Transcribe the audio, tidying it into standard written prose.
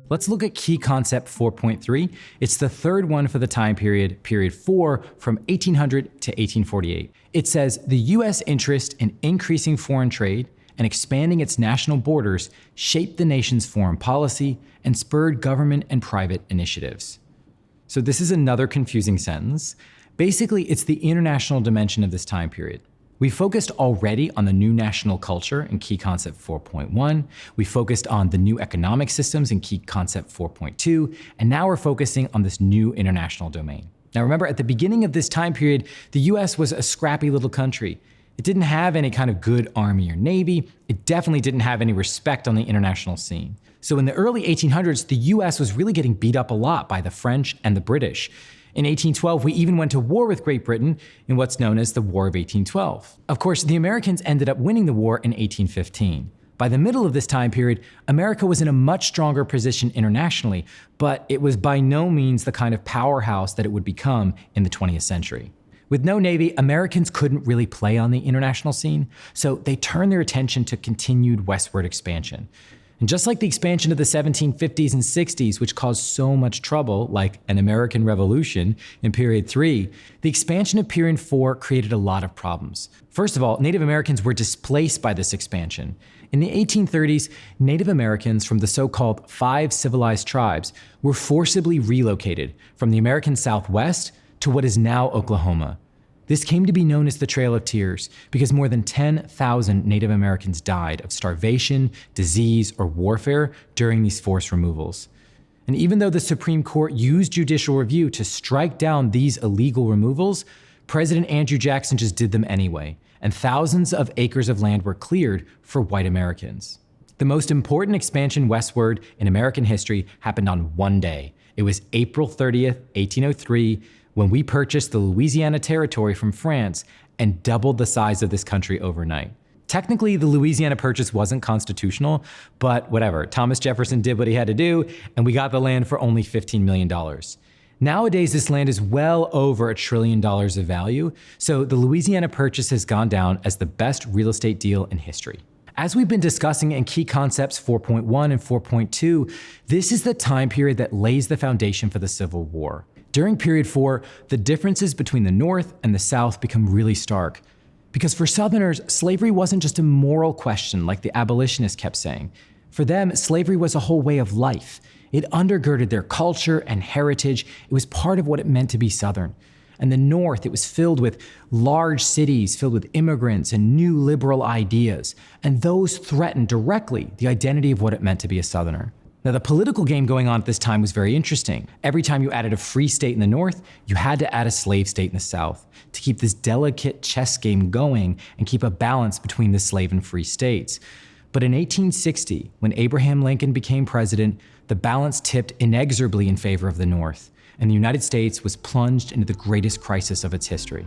Let's look at key concept 4.3. It's the third one for the time period, period 4, from 1800 to 1848. It says the U.S. interest in increasing foreign trade and expanding its national borders shaped the nation's foreign policy and spurred government and private initiatives. So this is another confusing sentence. Basically, it's the international dimension of this time period. We focused already on the new national culture in key concept 4.1. We focused on the new economic systems in key concept 4.2. And now we're focusing on this new international domain. Now remember, at the beginning of this time period, the US was a scrappy little country. It didn't have any kind of good army or navy. It definitely didn't have any respect on the international scene. So in the early 1800s, the US was really getting beat up a lot by the French and the British. In 1812, we even went to war with Great Britain in what's known as the War of 1812. Of course, the Americans ended up winning the war in 1815. By the middle of this time period, America was in a much stronger position internationally, but it was by no means the kind of powerhouse that it would become in the 20th century. With no navy, Americans couldn't really play on the international scene, so they turned their attention to continued westward expansion. And just like the expansion of the 1750s and 60s, which caused so much trouble, like an American Revolution in period 3, the expansion of period 4 created a lot of problems. First of all, Native Americans were displaced by this expansion. In the 1830s, Native Americans from the so-called 5 civilized tribes were forcibly relocated from the American Southwest to what is now Oklahoma. This came to be known as the Trail of Tears because more than 10,000 Native Americans died of starvation, disease, or warfare during these forced removals. And even though the Supreme Court used judicial review to strike down these illegal removals, President Andrew Jackson just did them anyway, and thousands of acres of land were cleared for white Americans. The most important expansion westward in American history happened on one day. It was April 30th, 1803, when we purchased the Louisiana Territory from France and doubled the size of this country overnight. Technically, the Louisiana Purchase wasn't constitutional, but whatever, Thomas Jefferson did what he had to do, and we got the land for only $15 million. Nowadays, this land is well over $1 trillion of value, so the Louisiana Purchase has gone down as the best real estate deal in history. As we've been discussing in key concepts 4.1 and 4.2, this is the time period that lays the foundation for the Civil War. During period 4, the differences between the North and the South become really stark. Because for Southerners, slavery wasn't just a moral question like the abolitionists kept saying. For them, slavery was a whole way of life. It undergirded their culture and heritage. It was part of what it meant to be Southern. And the North, it was filled with large cities, filled with immigrants and new liberal ideas. And those threatened directly the identity of what it meant to be a Southerner. Now, the political game going on at this time was very interesting. Every time you added a free state in the North, you had to add a slave state in the South to keep this delicate chess game going and keep a balance between the slave and free states. But in 1860, when Abraham Lincoln became president, the balance tipped inexorably in favor of the North, and the United States was plunged into the greatest crisis of its history.